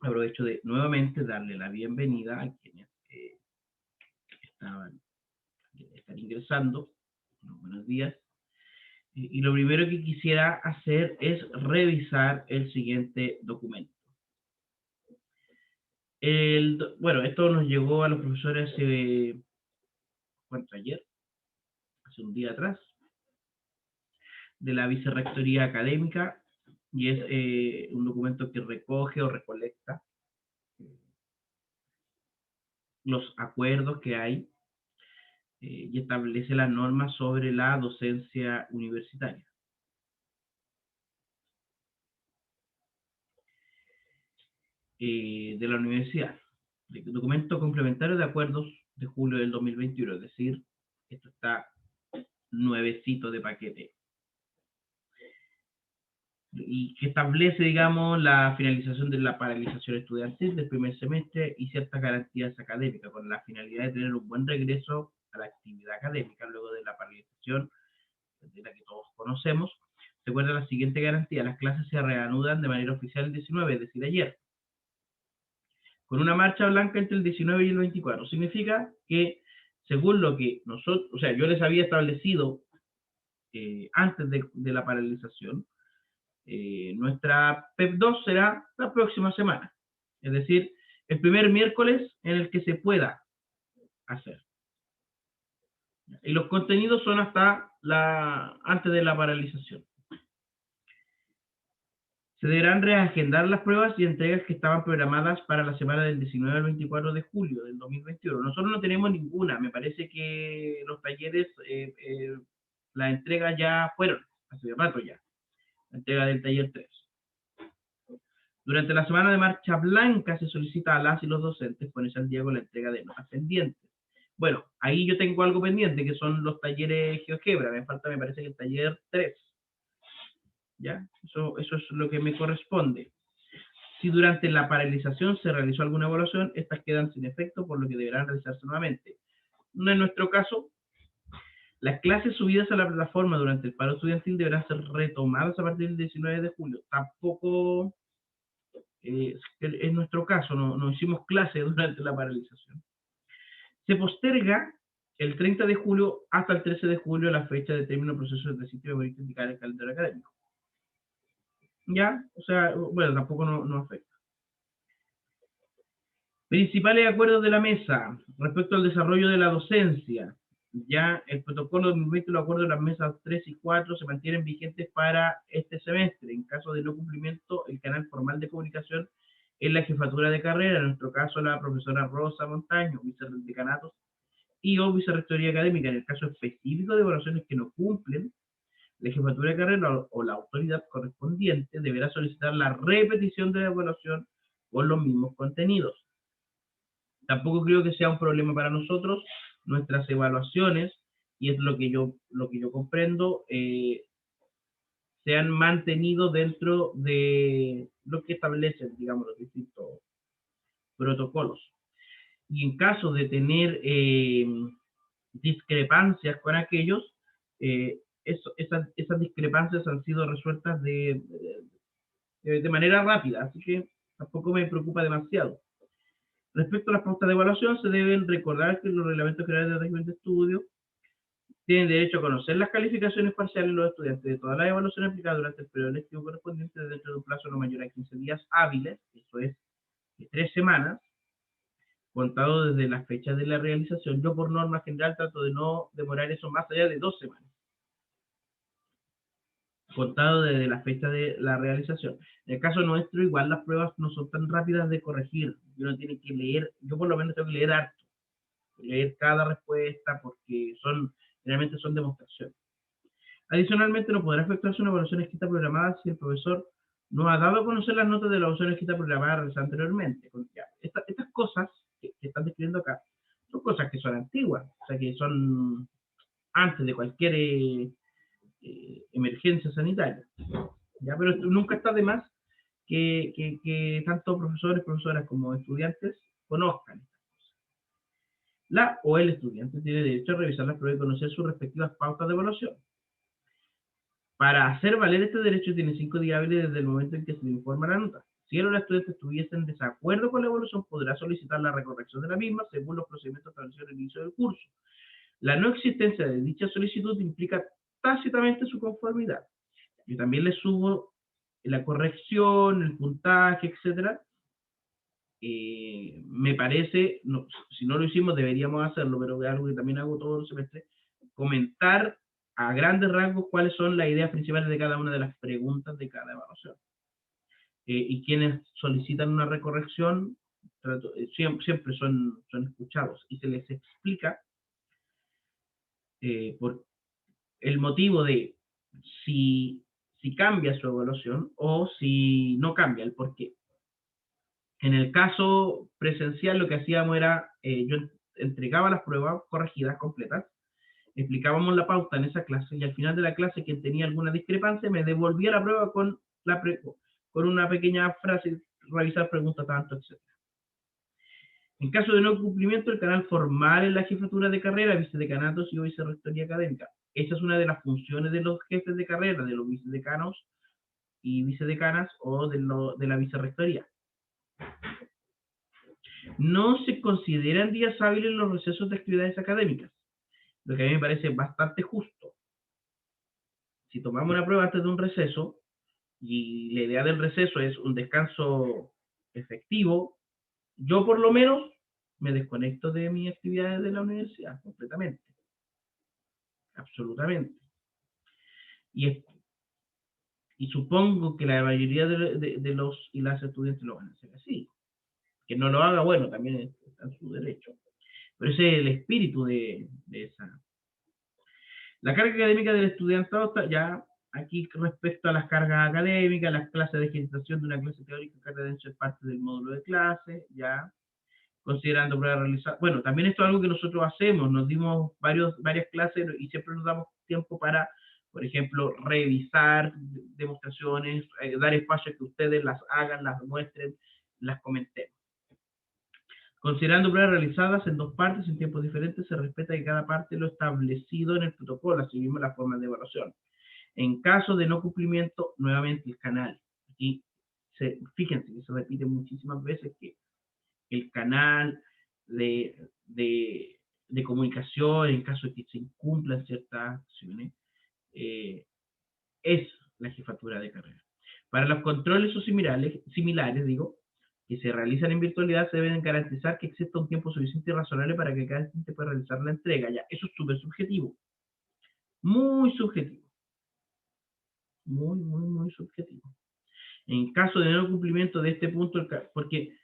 aprovecho de nuevamente darle la bienvenida a quienes están ingresando. Buenos días. Y lo primero que quisiera hacer es revisar el siguiente documento. Bueno, esto nos llegó a los profesores ayer, hace un día atrás, de la Vicerrectoría Académica, y es un documento que recoge o recolecta los acuerdos que hay y establece las normas sobre la docencia universitaria. De la universidad. El documento complementario de acuerdos de julio del 2021, es decir, esto está nuevecito de paquete. Y que establece, digamos, la finalización de la paralización estudiantil del primer semestre y ciertas garantías académicas, con la finalidad de tener un buen regreso a la actividad académica luego de la paralización, de la que todos conocemos. Recuerda la siguiente garantía: las clases se reanudan de manera oficial el 19, es decir, ayer, con una marcha blanca entre el 19 y el 24. Significa que, según lo que nosotros, o sea, yo les había establecido antes de la paralización, nuestra PEP2 será la próxima semana, es decir, el primer miércoles en el que se pueda hacer. Y los contenidos son hasta antes de la paralización. Se deberán reagendar las pruebas y entregas que estaban programadas para la semana del 19 al 24 de julio del 2021. Nosotros no tenemos ninguna. Me parece que los talleres, las entregas ya fueron, hace rato ya. La entrega del taller 3. Durante la semana de marcha blanca se solicita a las y los docentes ponerse al día con la entrega de notas pendientes. Bueno, ahí yo tengo algo pendiente, que son los talleres GeoGebra. Me falta, me parece que el taller 3. ¿Ya? Eso es lo que me corresponde. Si durante la paralización se realizó alguna evaluación, estas quedan sin efecto, por lo que deberán realizarse nuevamente. No en nuestro caso. Las clases subidas a la plataforma durante el paro estudiantil deberán ser retomadas a partir del 19 de julio. Tampoco en nuestro caso, no hicimos clases durante la paralización. Se posterga el 30 de julio hasta el 13 de julio la fecha de término del proceso de sitio de indicar el calendario académico. ¿Ya? O sea, bueno, tampoco no afecta. Principales acuerdos de la mesa respecto al desarrollo de la docencia. Ya el protocolo 2020 y los acuerdos de las mesas 3 y 4 se mantienen vigentes para este semestre. En caso de no cumplimiento, el canal formal de comunicación es la jefatura de carrera, en nuestro caso la profesora Rosa Montaño, vicedecanatos y o vicerrectoría académica. En el caso específico de evaluaciones que no cumplen, la jefatura de carrera o la autoridad correspondiente deberá solicitar la repetición de la evaluación con los mismos contenidos. Tampoco creo que sea un problema para nosotros. Nuestras evaluaciones, y es lo que yo comprendo, se han mantenido dentro de lo que establecen, digamos, los distintos protocolos. Y en caso de tener discrepancias con aquellos, esas discrepancias han sido resueltas de manera rápida, así que tampoco me preocupa demasiado. Respecto a las pautas de evaluación, se deben recordar que los reglamentos generales de régimen de estudio tienen derecho a conocer las calificaciones parciales de los estudiantes de todas las evaluaciones aplicadas durante el periodo lectivo correspondiente dentro de un plazo no mayor a 15 días hábiles, eso es, de 3 semanas, contado desde la fecha de la realización. Yo por norma general trato de no demorar eso más allá de 2 semanas, contado desde la fecha de la realización. En el caso nuestro, igual las pruebas no son tan rápidas de corregir. Uno tiene que leer, yo por lo menos tengo que leer harto, leer cada respuesta, porque realmente son demostraciones. Adicionalmente, no podrá efectuarse una evaluación escrita programada si el profesor no ha dado a conocer las notas de la evaluación escrita programada realizada anteriormente. Estas cosas que están describiendo acá son cosas que son antiguas, o sea, que son antes de cualquier emergencia sanitaria. ¿Ya? Pero nunca está de más que tanto profesores, profesoras como estudiantes conozcan. La o el estudiante tiene derecho a revisar las pruebas y conocer sus respectivas pautas de evaluación. Para hacer valer este derecho tiene 5 días hábiles desde el momento en que se le informa la nota. Si el o la estudiante estuviesen en desacuerdo con la evaluación, podrá solicitar la recorrección de la misma según los procedimientos establecidos en el inicio del curso. La no existencia de dicha solicitud implica tácitamente su conformidad. Yo también le subo la corrección, el puntaje, etcétera. Me parece, no, si no lo hicimos deberíamos hacerlo, pero es algo que también hago todos los semestres, comentar a grandes rasgos cuáles son las ideas principales de cada una de las preguntas de cada evaluación. Y quienes solicitan una recorrección siempre son escuchados y se les explica por el motivo de si cambia su evaluación o si no cambia, el por qué. En el caso presencial lo que hacíamos era, yo entregaba las pruebas corregidas, completas, explicábamos la pauta en esa clase y al final de la clase quien tenía alguna discrepancia me devolvía la prueba con una pequeña frase, revisar preguntas tanto, etc. En caso de no cumplimiento, el canal formal en la jefatura de carrera, vicedecanatos y vicerrectoría académica. Esa es una de las funciones de los jefes de carrera, de los vicedecanos y vicedecanas o de la vicerrectoría. No se consideran días hábiles los recesos de actividades académicas, lo que a mí me parece bastante justo. Si tomamos una prueba antes de un receso, y la idea del receso es un descanso efectivo, yo por lo menos me desconecto de mis actividades de la universidad completamente. Absolutamente. Y supongo que la mayoría de los y las estudiantes lo van a hacer así. Que no lo haga, bueno, también está en su derecho. Pero ese es el espíritu de esa. La carga académica del estudiantado está ya aquí respecto a las cargas académicas, las clases de gestación de una clase teórica que deben ser parte del módulo de clase, ya considerando pruebas realizadas. Bueno, también esto es algo que nosotros hacemos, nos dimos varias clases y siempre nos damos tiempo para, por ejemplo, revisar demostraciones, dar espacio a que ustedes las hagan, las muestren, las comentemos. Considerando pruebas realizadas en dos partes en tiempos diferentes, se respeta que cada parte lo establecido en el protocolo, así mismo la forma de evaluación. En caso de no cumplimiento, nuevamente el canal. Aquí, fíjense que se repite muchísimas veces que el canal de comunicación, en caso de que se incumplan ciertas acciones, es la jefatura de carrera. Para los controles o similares, que se realizan en virtualidad, se deben garantizar que exista un tiempo suficiente y razonable para que cada estudiante pueda realizar la entrega. Ya, eso es súper subjetivo. Muy subjetivo. Muy, muy, muy subjetivo. En caso de no cumplimiento de este punto, porque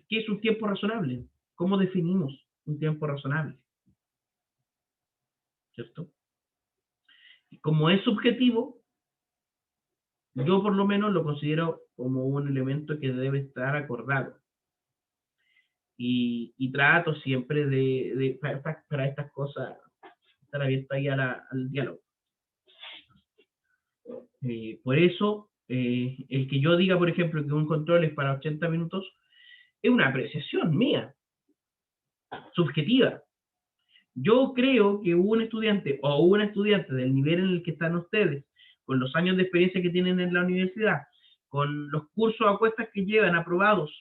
¿qué es un tiempo razonable? ¿Cómo definimos un tiempo razonable? ¿Cierto? Y como es subjetivo, yo por lo menos lo considero como un elemento que debe estar acordado. Y trato siempre para estas cosas, estar abierto ahí al diálogo. Por eso, el que yo diga, por ejemplo, que un control es para 80 minutos, es una apreciación mía, subjetiva. Yo creo que un estudiante o una estudiante del nivel en el que están ustedes, con los años de experiencia que tienen en la universidad, con los cursos a cuestas que llevan aprobados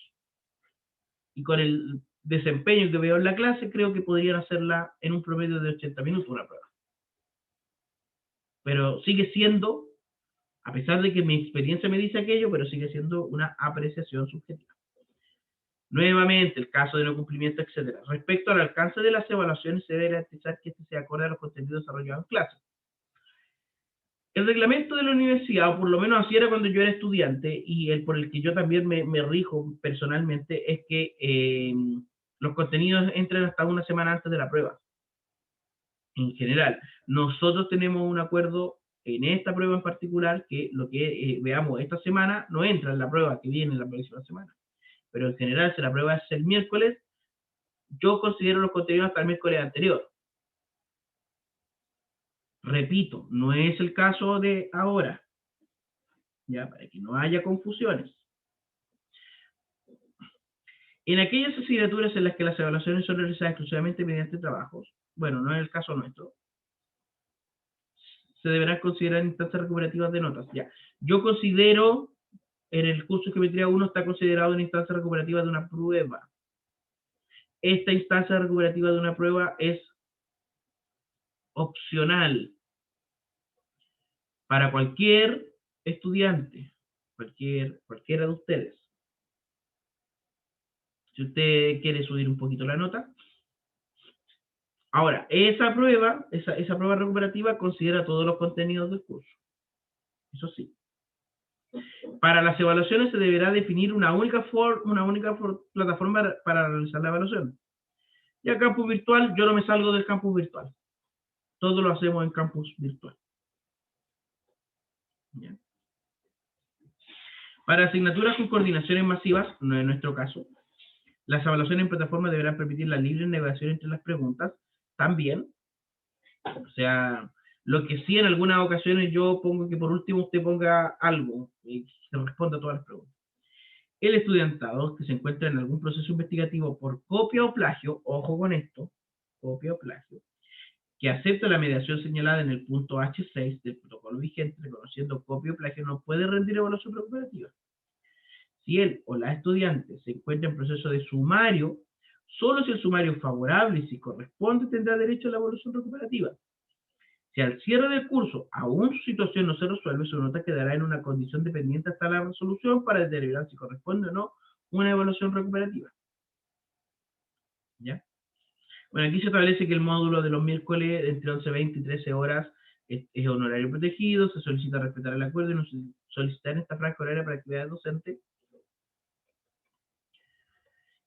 y con el desempeño que veo en la clase, creo que podrían hacerla en un promedio de 80 minutos una prueba. Pero sigue siendo, a pesar de que mi experiencia me dice aquello, pero sigue siendo una apreciación subjetiva. Nuevamente, el caso de no cumplimiento, etc. Respecto al alcance de las evaluaciones, se debe garantizar que este se acorde a los contenidos desarrollados en clase. El reglamento de la universidad, o por lo menos así era cuando yo era estudiante, y el por el que yo también me rijo personalmente, es que los contenidos entren hasta una semana antes de la prueba. En general, nosotros tenemos un acuerdo en esta prueba en particular que lo que veamos esta semana no entra en la prueba que viene la próxima semana. Pero en general, si la prueba es el miércoles, yo considero los contenidos hasta el miércoles anterior. Repito, no es el caso de ahora, ya, para que no haya confusiones. En aquellas asignaturas en las que las evaluaciones son realizadas exclusivamente mediante trabajos, bueno, no es el caso nuestro, se deberán considerar instancias recuperativas de notas. Ya, yo considero en el curso de Geometría 1 está considerado una instancia recuperativa de una prueba. Esta instancia recuperativa de una prueba es opcional para cualquier estudiante, cualquiera de ustedes. Si usted quiere subir un poquito la nota. Ahora, esa prueba recuperativa considera todos los contenidos del curso. Eso sí. Para las evaluaciones se deberá definir una única plataforma para realizar la evaluación. Y a campus virtual, yo no me salgo del campus virtual. Todo lo hacemos en campus virtual. ¿Ya? Para asignaturas con coordinaciones masivas, no es nuestro caso, las evaluaciones en plataforma deberán permitir la libre navegación entre las preguntas también. O sea, lo que sí en algunas ocasiones yo pongo que por último usted ponga algo y se responda a todas las preguntas. El estudiantado que se encuentra en algún proceso investigativo por copia o plagio, ojo con esto, copia o plagio, que acepta la mediación señalada en el punto H6 del protocolo vigente, reconociendo copia o plagio, no puede rendir evaluación recuperativa. Si él o la estudiante se encuentra en proceso de sumario, solo si el sumario es favorable y si corresponde tendrá derecho a la evaluación recuperativa. Si al cierre del curso aún su situación no se resuelve, su nota quedará en una condición dependiente hasta la resolución para determinar si corresponde o no una evaluación recuperativa. ¿Ya? Bueno, aquí se establece que el módulo de los miércoles entre 11:20 y 13 horas es un horario protegido, se solicita respetar el acuerdo y no solicitar esta franja horaria para actividades docentes.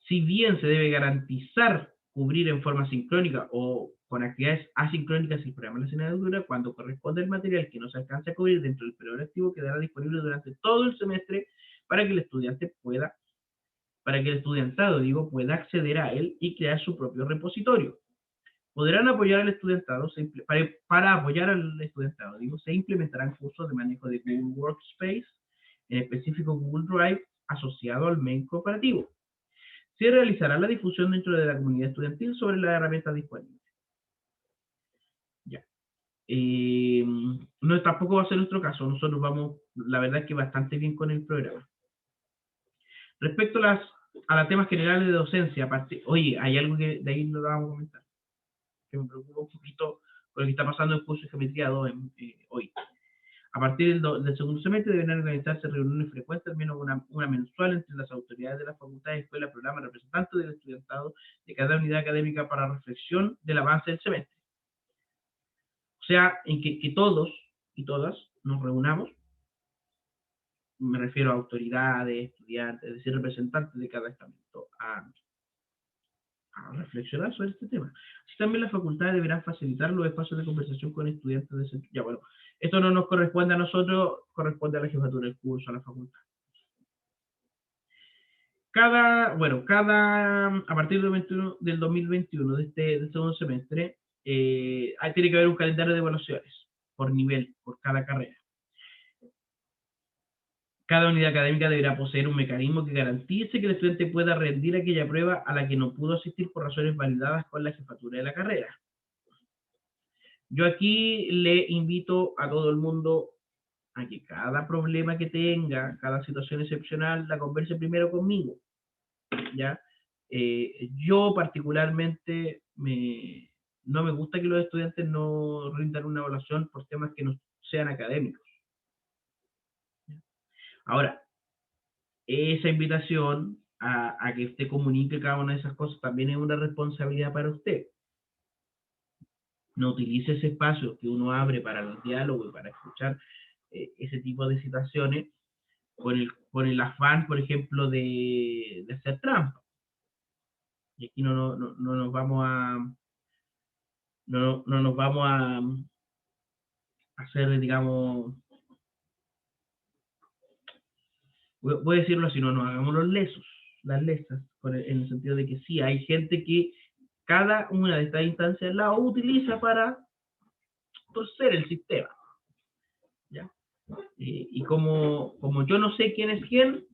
Si bien se debe garantizar cubrir en forma sincrónica o con actividades asincrónicas el programa de la asignatura, cuando corresponde el material que no se alcance a cubrir dentro del periodo lectivo, quedará disponible durante todo el semestre para que el estudiantado pueda acceder a él y crear su propio repositorio. Podrán apoyar al estudiantado, para apoyar al estudiantado, se implementarán cursos de manejo de Google Workspace, en específico Google Drive, asociado al mail corporativo. Se realizará la difusión dentro de la comunidad estudiantil sobre las herramientas disponibles. Ya. No, tampoco va a ser nuestro caso. Nosotros vamos, la verdad es que bastante bien con el programa. Respecto a los temas generales de docencia, oye, hay algo que de ahí no lo vamos a comentar, que me preocupa un poquito con lo que está pasando en el curso de Geometría 2 hoy. A partir del segundo semestre deben organizarse reuniones frecuentes, al menos una mensual, entre las autoridades de las facultades, escuelas, programas, representantes del estudiantado de cada unidad académica para reflexión del avance del semestre. O sea, en que todos y todas nos reunamos, me refiero a autoridades, estudiantes, es decir, representantes de cada estamento, a reflexionar sobre este tema. Así también las facultades deberán facilitar los espacios de conversación con estudiantes de centro. Ya, bueno, esto no nos corresponde a nosotros, corresponde a la jefatura del curso, a la facultad. A partir del 2021, del segundo semestre, tiene que haber un calendario de evaluaciones por nivel, por cada carrera. Cada unidad académica deberá poseer un mecanismo que garantice que el estudiante pueda rendir aquella prueba a la que no pudo asistir por razones validadas con la jefatura de la carrera. Yo aquí le invito a todo el mundo a que cada problema que tenga, cada situación excepcional, la converse primero conmigo, ¿ya? Yo particularmente no me gusta que los estudiantes no rindan una evaluación por temas que no sean académicos. Ahora, esa invitación a que usted comunique cada una de esas cosas también es una responsabilidad para usted. No utilice ese espacio que uno abre para los diálogos y para escuchar ese tipo de situaciones con el afán, por ejemplo, de hacer trampa. Y aquí no nos vamos a hacer, digamos, voy a decirlo así, no nos hagamos los lesos, las lesas, en el sentido de que sí, hay gente que cada una de estas instancias la utiliza para torcer el sistema. ¿Ya? Y como yo no sé quién es quién,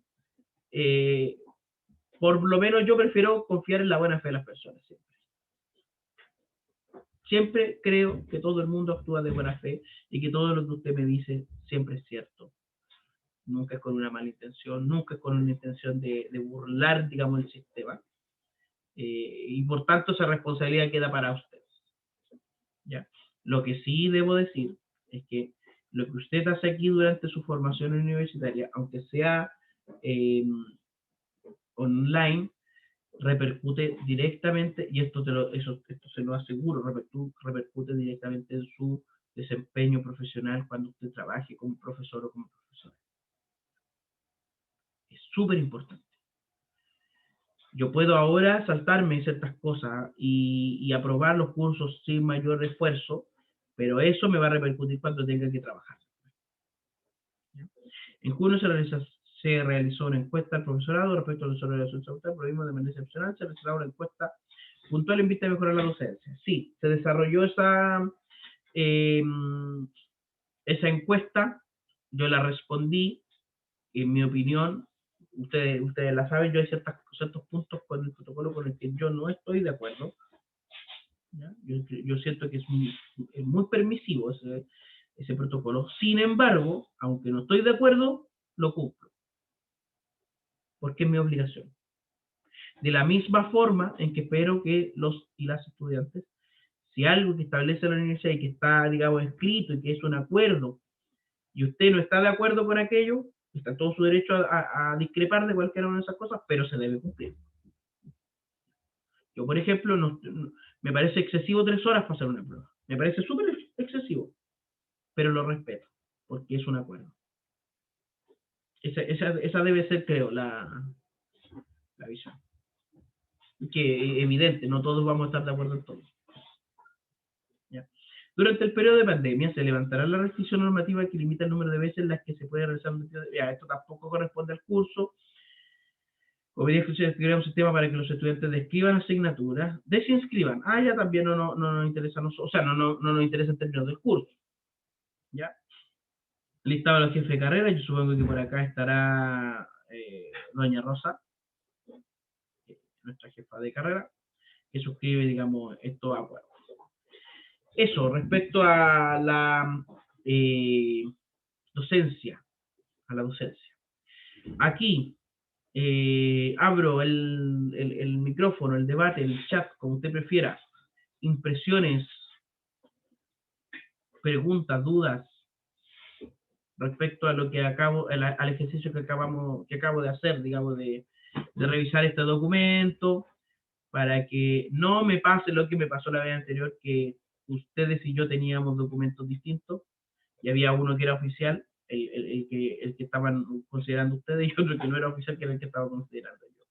por lo menos yo prefiero confiar en la buena fe de las personas. Siempre creo que todo el mundo actúa de buena fe y que todo lo que usted me dice siempre es cierto. nunca es con una mala intención, nunca es con una intención de burlar, digamos, el sistema. Y por tanto esa responsabilidad queda para ustedes. ¿Ya? Lo que sí debo decir es que lo que usted hace aquí durante su formación universitaria, aunque sea online, repercute directamente, y esto se lo aseguro, repercute directamente en su desempeño profesional cuando usted trabaje como profesor o como profesora. Es súper importante. Yo puedo ahora saltarme ciertas cosas y aprobar los cursos sin mayor esfuerzo, pero eso me va a repercutir cuando tenga que trabajar. En junio se realizó una encuesta al profesorado respecto a los horarios de su problema de manera excepcional. Se realizó una encuesta puntual en vista de mejorar la docencia. Sí, se desarrolló eh, esa encuesta, yo la respondí, en mi opinión, ustedes la saben, yo hay ciertos puntos con el protocolo con el que yo no estoy de acuerdo. ¿Ya? Yo siento que es muy permisivo ese protocolo. Sin embargo, aunque no estoy de acuerdo, lo cumplo, porque es mi obligación. De la misma forma en que espero que los y las estudiantes, si algo que establece la universidad y que está, digamos, escrito y que es un acuerdo, y usted no está de acuerdo con aquello, está todo su derecho a discrepar de cualquiera de esas cosas, pero se debe cumplir. Yo, por ejemplo, me parece excesivo 3 horas para hacer una prueba. Me parece súper excesivo, pero lo respeto, porque es un acuerdo. Esa debe ser, creo, la visión. Que evidente, no todos vamos a estar de acuerdo en todo. ¿Ya? Durante el periodo de pandemia se levantará la restricción normativa que limita el número de veces en las que se puede realizar esto tampoco corresponde al curso. Obedece que se escribirá un sistema para que los estudiantes describan asignaturas, desinscriban. Ya también no nos interesa, o sea, no nos interesa en términos del curso. ¿Ya? Listado a los jefes de carrera, yo supongo que por acá estará doña Rosa, nuestra jefa de carrera, que suscribe, digamos, estos acuerdos. Eso, respecto a la docencia, a la docencia. Aquí abro el micrófono, el debate, el chat, como usted prefiera. Impresiones, preguntas, dudas respecto a lo que al ejercicio que acabo de hacer, digamos, de revisar este documento, para que no me pase lo que me pasó la vez anterior, que ustedes y yo teníamos documentos distintos, y había uno que era oficial, el que estaban considerando ustedes, y otro que no era oficial, que era el que estaba considerando yo.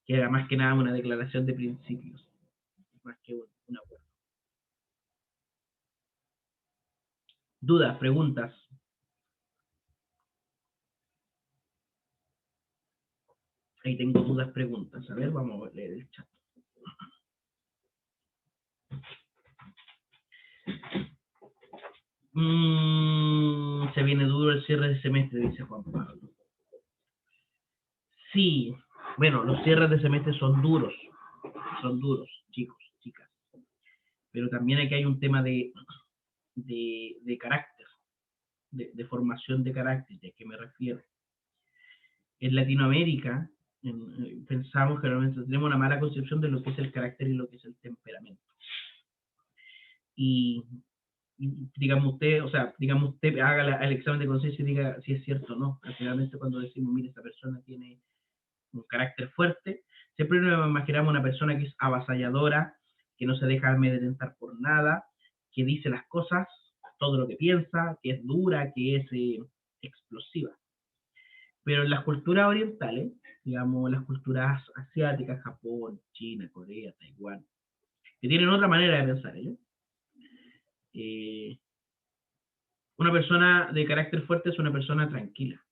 Que era más que nada una declaración de principios, más que un acuerdo. Dudas, preguntas. Ahí tengo dudas, preguntas. A ver, vamos a leer el chat. Se viene duro el cierre de semestre, dice Juan Pablo. Sí, bueno, los cierres de semestre son duros, chicos, chicas. Pero también aquí hay un tema de carácter, de formación de carácter, ¿a qué me refiero? En Latinoamérica pensamos que realmente tenemos una mala concepción de lo que es el carácter y lo que es el temperamento. Y digamos usted haga el examen de conciencia y diga si es cierto o no. Finalmente cuando decimos, mire, esta persona tiene un carácter fuerte, siempre nos imaginamos una persona que es avasalladora, que no se deja amedrentar por nada, que dice las cosas, todo lo que piensa, que es dura, que es explosiva. Pero en las culturas orientales, digamos, las culturas asiáticas, Japón, China, Corea, Taiwán, que tienen otra manera de pensar, una persona de carácter fuerte es una persona tranquila,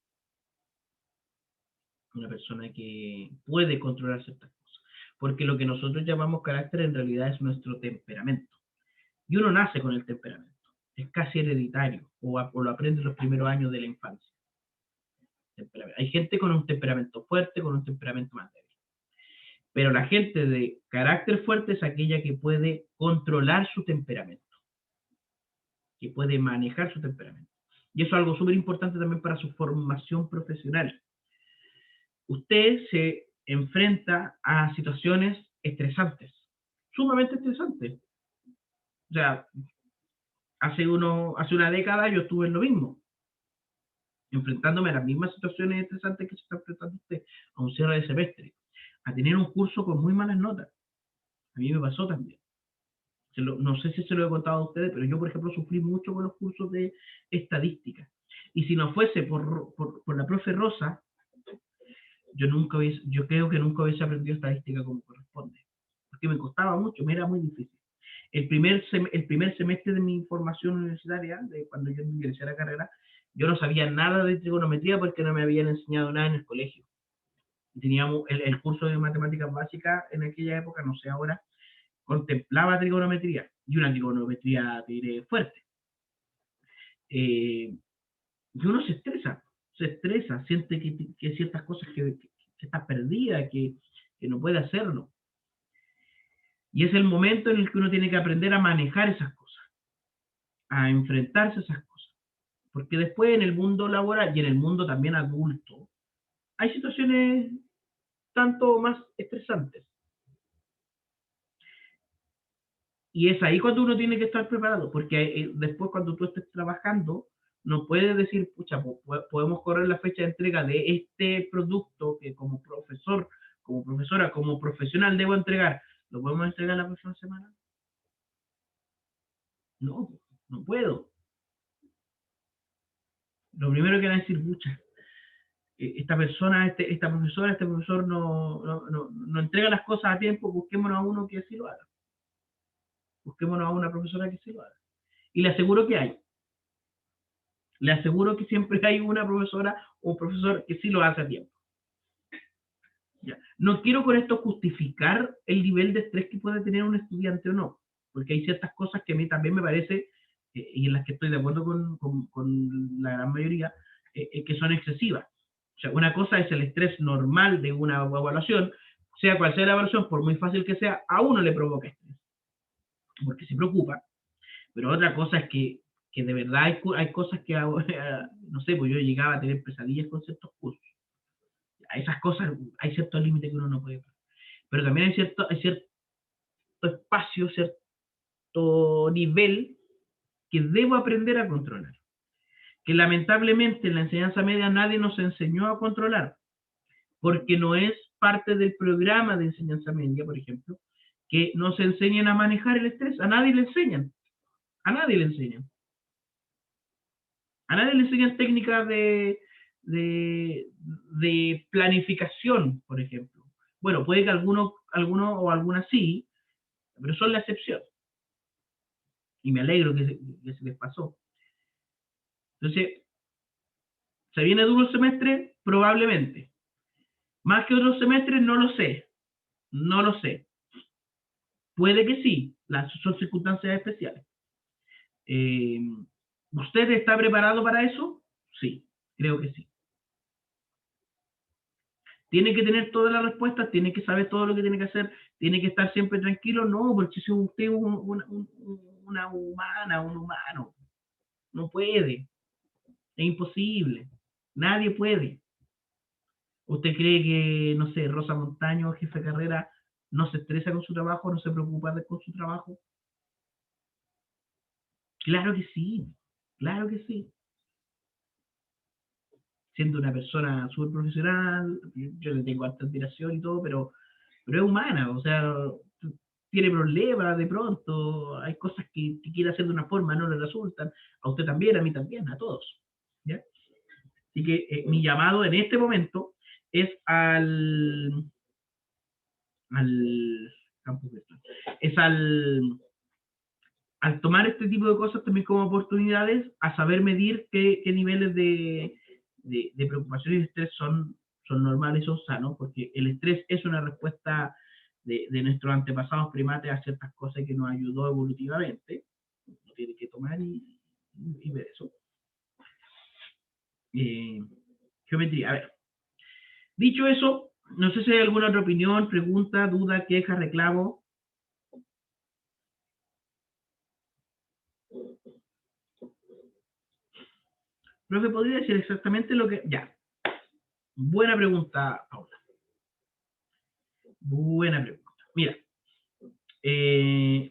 una persona que puede controlar ciertas cosas, porque lo que nosotros llamamos carácter en realidad es nuestro temperamento, y uno nace con el temperamento, es casi hereditario, o lo aprende en los primeros años de la infancia. Hay gente con un temperamento fuerte, con un temperamento más débil, pero la gente de carácter fuerte es aquella que puede controlar su temperamento, que puede manejar su temperamento. Y eso es algo súper importante también para su formación profesional. Usted se enfrenta a situaciones estresantes, sumamente estresantes. O sea, hace una década yo estuve en lo mismo, enfrentándome a las mismas situaciones estresantes que se está enfrentando usted, a un cierre de semestre, a tener un curso con muy malas notas. A mí me pasó también. No sé si se lo he contado a ustedes, pero yo, por ejemplo, sufrí mucho con los cursos de estadística. Y si no fuese por la profe Rosa, yo creo que nunca hubiese aprendido estadística como corresponde. Porque me costaba mucho, me era muy difícil. El primer semestre de mi formación universitaria, de cuando yo ingresé a la carrera, yo no sabía nada de trigonometría porque no me habían enseñado nada en el colegio. Teníamos el curso de matemáticas básicas en aquella época, no sé ahora, contemplaba trigonometría, y una trigonometría, diré, fuerte. Y uno se estresa, siente que ciertas cosas que está perdida, que no puede hacerlo. Y es el momento en el que uno tiene que aprender a manejar esas cosas, a enfrentarse a esas cosas. Porque después en el mundo laboral y en el mundo también adulto, hay situaciones tanto más estresantes. Y es ahí cuando uno tiene que estar preparado, porque después cuando tú estés trabajando, no puedes decir, pucha, podemos correr la fecha de entrega de este producto que como profesor, como profesora, como profesional debo entregar. ¿Lo podemos entregar la próxima semana? No, no puedo. Lo primero que van a decir, pucha, esta persona, esta profesora, este profesor no entrega las cosas a tiempo, busquémonos a uno que sí lo haga. Busquémonos a una profesora que sí lo haga. Y le aseguro que hay. Le aseguro que siempre hay una profesora o un profesor que sí lo hace a tiempo. Ya. No quiero con esto justificar el nivel de estrés que puede tener un estudiante o no, porque hay ciertas cosas que a mí también me parece, y en las que estoy de acuerdo con la gran mayoría, que son excesivas. O sea, una cosa es el estrés normal de una evaluación, sea cual sea la evaluación, por muy fácil que sea, a uno le provoca estrés, porque se preocupa, pero otra cosa es que de verdad hay cosas que, no sé, pues yo llegaba a tener pesadillas con ciertos cursos. A esas cosas hay ciertos límites que uno no puede. Pero también hay cierto espacio, cierto nivel que debo aprender a controlar. Que lamentablemente en la enseñanza media nadie nos enseñó a controlar, porque no es parte del programa de enseñanza media, por ejemplo, que nos enseñen a manejar el estrés. A nadie le enseñan. A nadie le enseñan. A nadie le enseñan técnicas de planificación, por ejemplo. Bueno, puede que algunos o algunas sí, pero son la excepción. Y me alegro que se les pasó. Entonces, ¿se viene duro el semestre? Probablemente. Más que otros semestres, no lo sé. No lo sé. Puede que sí, son circunstancias especiales. Eh, ¿Usted está preparado para eso? Sí, creo que sí. Tiene que tener todas las respuestas, tiene que saber todo lo que tiene que hacer, tiene que estar siempre tranquilo. No, porque si usted es una humana, un humano, no puede. Es imposible. Nadie puede. ¿Usted cree que, no sé, Rosa Montaño, jefe de carrera, no se estresa con su trabajo, no se preocupa con su trabajo? Claro que sí, claro que sí. Siendo una persona súper profesional, yo le tengo alta admiración y todo, pero es humana, o sea, tiene problemas de pronto, hay cosas que quiere hacer de una forma, no le resultan, a usted también, a mí también, a todos. ¿Ya? Así que mi llamado en este momento es al campus virtual, es al tomar este tipo de cosas también como oportunidades, a saber medir qué niveles de preocupación y de estrés son normales, son sanos, porque el estrés es una respuesta de nuestros antepasados primates a ciertas cosas que nos ayudó evolutivamente. Uno tiene que tomar y ver eso. Geometría, a ver. Dicho eso, no sé si hay alguna otra opinión, pregunta, duda, queja, reclamo. Profe, ¿podría decir exactamente lo que...? Ya, buena pregunta, Paula. Buena pregunta. Mira,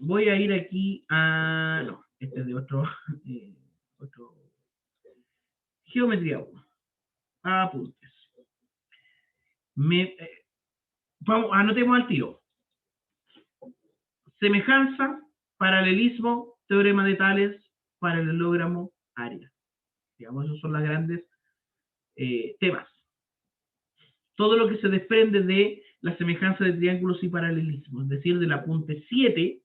voy a ir aquí a... No, este es de otro... otro Geometría 1. Apuntes. Vamos, anotemos al tiro. Semejanza, paralelismo, teorema de Tales, paralelogramo, área. Digamos, esos son los grandes temas. Todo lo que se desprende de la semejanza de triángulos y paralelismo, es decir, del apunte 7.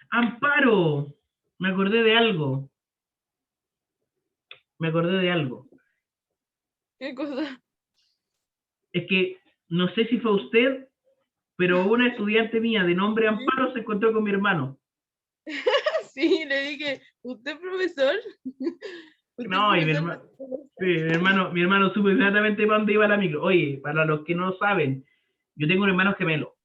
Amparo, me acordé de algo. Me acordé de algo. ¿Qué cosa? Es que no sé si fue usted, pero una estudiante mía de nombre Amparo se encontró con mi hermano. Sí, le dije, ¿usted profesor? ¿Usted No, y profesor? sí, mi hermano supo inmediatamente para dónde iba la micro. Oye, para los que no saben, yo tengo un hermano gemelo,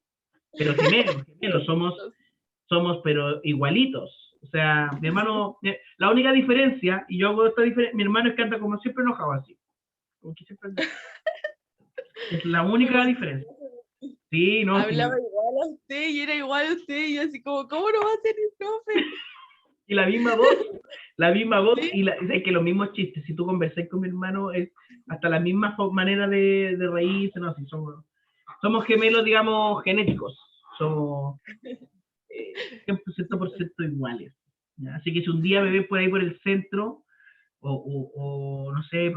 pero gemelos, somos pero igualitos. O sea, mi hermano, la única diferencia, y yo hago esta diferencia, mi hermano es que anda como siempre enojado así. Como que siempre es la única Como diferencia. Sí, no, sí, hablaba igual a usted y era igual a usted, y así como, ¿cómo no va a ser el profe? y la misma voz, Sí, y es que los mismos chistes. Si tú conversás con mi hermano, es hasta la misma manera de reírse, no, sí, somos gemelos, digamos, genéticos. Somos 100% iguales. ¿Ya? Así que si un día me ves por ahí por el centro, o no sé,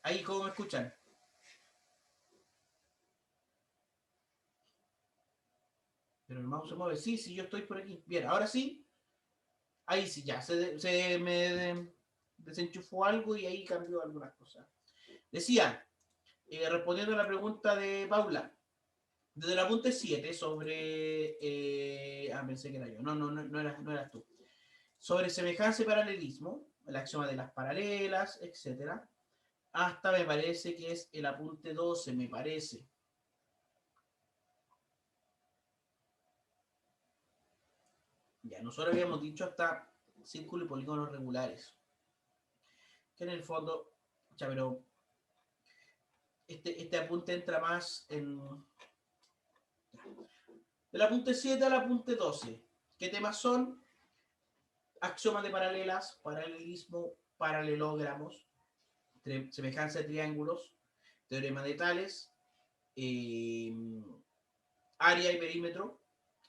ahí cómo me escuchan. Pero el mouse se mueve. Sí, sí, yo estoy por aquí. Bien, ahora sí. Ahí sí, ya. Se me desenchufó algo y ahí cambió algunas cosas. Decía, respondiendo a la pregunta de Paula, desde el apunte 7 sobre... pensé que era yo. No eras tú. Sobre semejanza y paralelismo, el axioma de las paralelas, etcétera. Hasta me parece que es el apunte 12, me parece. Ya, nosotros habíamos dicho hasta círculo y polígonos regulares. Que en el fondo, ya, pero este apunte entra más en... Del apunte 7 al apunte 12. ¿Qué temas son? Axiomas de paralelas, paralelismo, paralelogramos, semejanza de triángulos, teorema de Tales, eh, área y perímetro,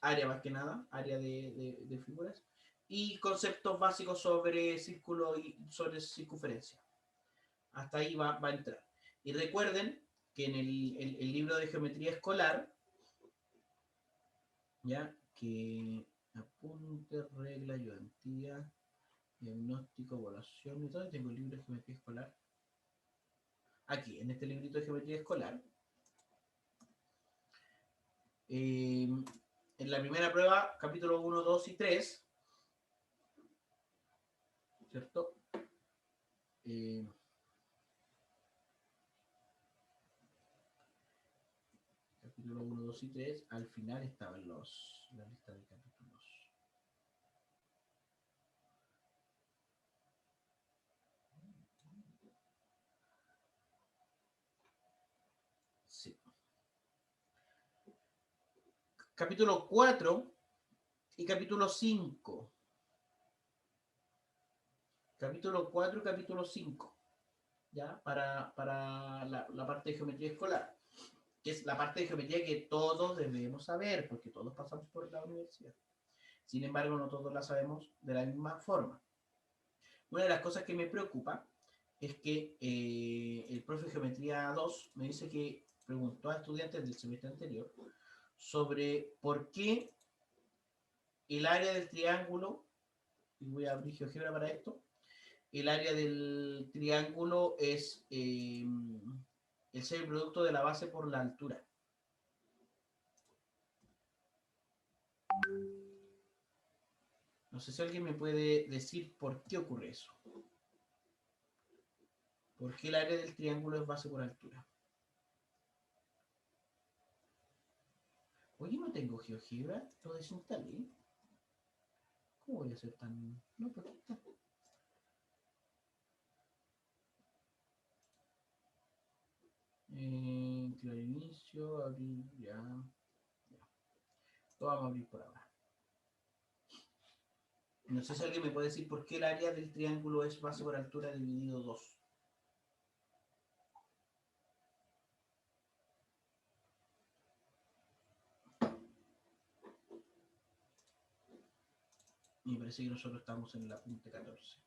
área más que nada, área de figuras, y conceptos básicos sobre círculo y sobre circunferencia. Hasta ahí va a entrar. Y recuerden que en el libro de geometría escolar, ya que apunte, regla, ayudantía, diagnóstico, evaluación, y todo, tengo el libro de geometría escolar. Aquí, en este librito de geometría escolar, eh, en la primera prueba, capítulo 1, 2 y 3, ¿cierto? Capítulo 1, 2 y 3, al final estaban la lista de capítulos. Sí. Capítulo 4 y capítulo 5. Capítulo 4 y capítulo 5. ¿Ya? Para la parte de geometría escolar, que es la parte de geometría que todos debemos saber, porque todos pasamos por la universidad. Sin embargo, no todos la sabemos de la misma forma. Una de las cosas que me preocupa es que el profe de Geometría 2 me dice que preguntó a estudiantes del semestre anterior sobre por qué el área del triángulo, y voy a abrir GeoGebra para esto, el área del triángulo es el ser producto de la base por la altura. No sé si alguien me puede decir por qué ocurre eso. ¿Por qué el área del triángulo es base por altura? Oye, no tengo GeoGebra, lo desinstalé. ¿Cómo voy a ser tan...? No, pero aquí está. Crear inicio, abrir, ya. Lo vamos a abrir por ahora. No sé si alguien me puede decir por qué el área del triángulo es base por altura dividido 2. Me parece que nosotros estamos en la punta 14.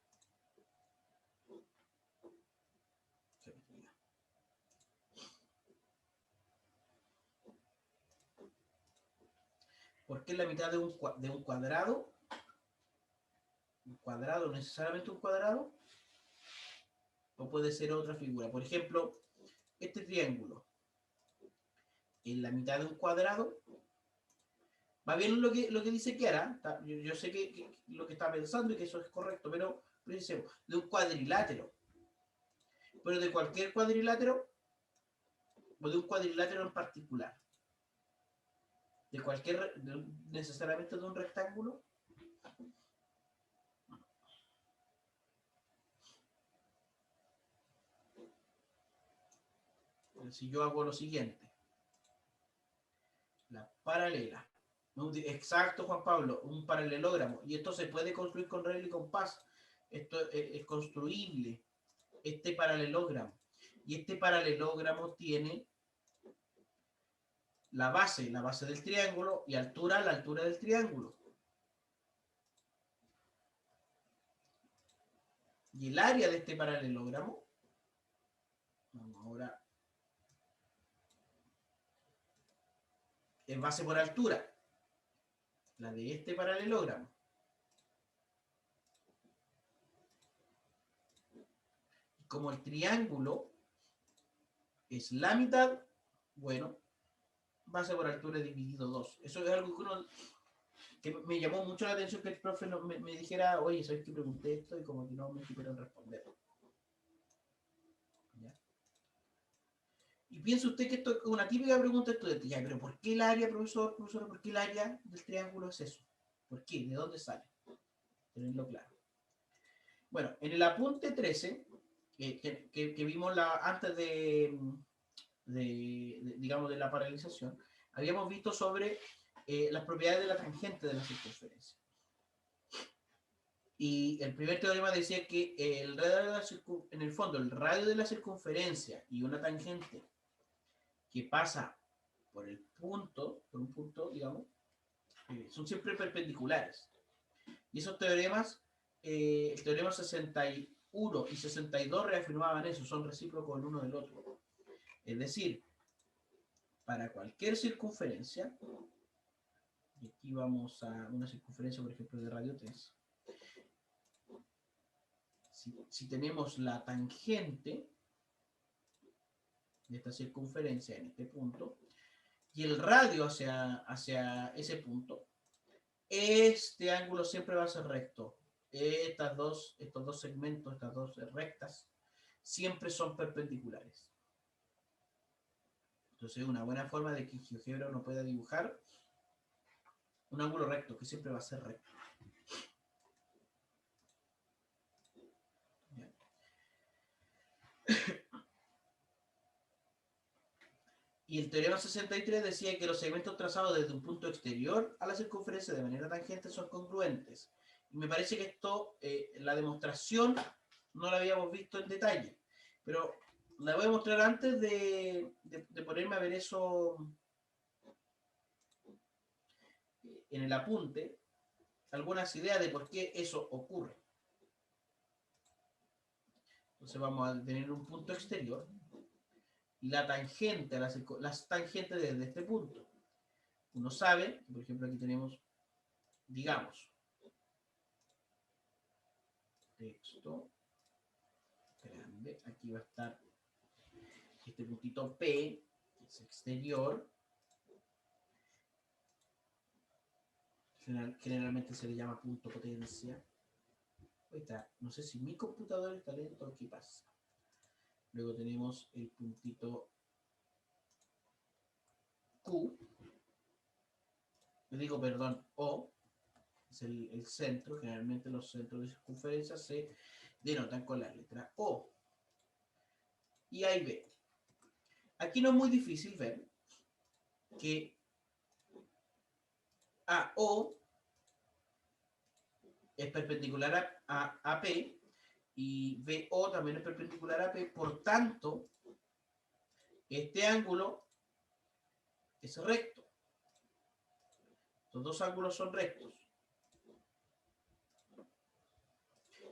¿Por qué la mitad de un cuadrado? ¿Un cuadrado necesariamente un cuadrado? ¿O puede ser otra figura? Por ejemplo, este triángulo en la mitad de un cuadrado. Va bien lo que dice Kiara. Yo sé que lo que está pensando y que eso es correcto, pero pensemos, de un cuadrilátero. Pero de cualquier cuadrilátero o de un cuadrilátero en particular. De cualquier, necesariamente de un rectángulo. Si yo hago lo siguiente, la paralela. Exacto, Juan Pablo, un paralelogramo. Y esto se puede construir con regla y compás. Esto es construible, este paralelogramo. Y este paralelogramo tiene la base del triángulo, y altura, la altura del triángulo. Y el área de este paralelogramo, vamos ahora, es base por altura, la de este paralelogramo. Como el triángulo es la mitad, bueno, base por altura dividido 2. Eso es algo que me llamó mucho la atención, que el profe me dijera, oye, ¿sabes qué? Pregunté esto y como que no me supieron responder. ¿Ya? Y piensa usted que esto es una típica pregunta de estudiante. Ya, pero ¿por qué el área, profesor, profesora, por qué el área del triángulo es eso? ¿Por qué? ¿De dónde sale? Tenerlo claro. Bueno, en el apunte 13, que vimos antes digamos, de la paralización, habíamos visto sobre las propiedades de la tangente de la circunferencia. Y el primer teorema decía que en el fondo, el radio de la circunferencia y una tangente que pasa por un punto, digamos, son siempre perpendiculares. Y esos teoremas, el teorema 61 y 62 reafirmaban eso, son recíprocos el uno del otro. Es decir, para cualquier circunferencia, y aquí vamos a una circunferencia, por ejemplo, de radio 3, si tenemos la tangente de esta circunferencia en este punto, y el radio hacia ese punto, este ángulo siempre va a ser recto. Estos dos segmentos, estas dos rectas, siempre son perpendiculares. Entonces, una buena forma de que en GeoGebra uno pueda dibujar un ángulo recto, que siempre va a ser recto. Bien. Y el teorema 63 decía que los segmentos trazados desde un punto exterior a la circunferencia de manera tangente son congruentes. Y me parece que esto, la demostración, no la habíamos visto en detalle. Pero la voy a mostrar antes de ponerme a ver eso en el apunte, algunas ideas de por qué eso ocurre. Entonces vamos a tener un punto exterior y la tangente, las tangentes desde este punto. Uno sabe, por ejemplo, aquí tenemos, digamos, texto grande, aquí va a estar este puntito P, que es exterior, generalmente se le llama punto potencia. Ahí está, no sé si mi computador está lento o qué pasa. Luego tenemos el puntito Q, le digo, perdón, O, es el centro. Generalmente los centros de circunferencia se denotan con la letra O. Y ahí B. Aquí no es muy difícil ver que AO es perpendicular a P y BO también es perpendicular a P, por tanto, este ángulo es recto. Los dos ángulos son rectos.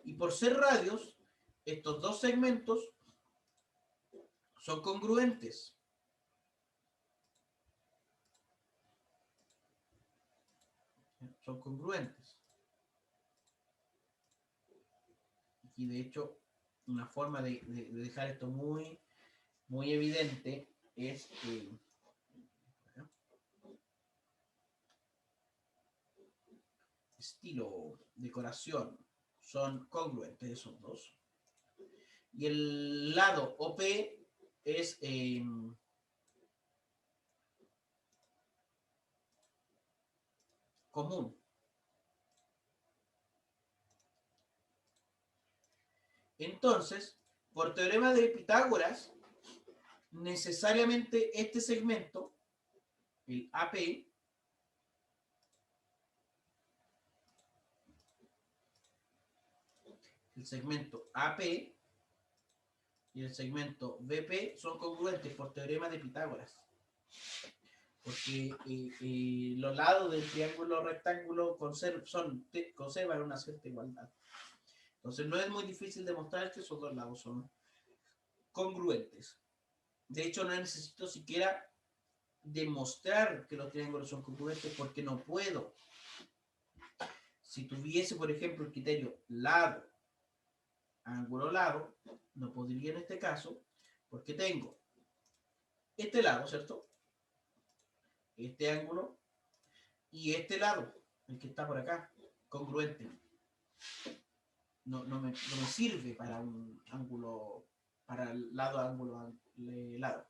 Y por ser radios, estos dos segmentos son congruentes. Son congruentes. Y de hecho, una forma de dejar esto muy, muy evidente es que estilo, decoración, son congruentes esos dos. Y el lado OP es común. Entonces, por teorema de Pitágoras, necesariamente este segmento, el AP, el segmento AP y el segmento BP son congruentes por teorema de Pitágoras. Porque los lados del triángulo rectángulo conservan una cierta igualdad. Entonces no es muy difícil demostrar que esos dos lados son congruentes. De hecho, no necesito siquiera demostrar que los triángulos son congruentes porque no puedo. Si tuviese, por ejemplo, el criterio lado, ángulo, lado, no podría en este caso porque tengo este lado, ¿cierto? Este ángulo y este lado, el que está por acá, congruente. No me sirve para un ángulo, para el lado, ángulo, lado.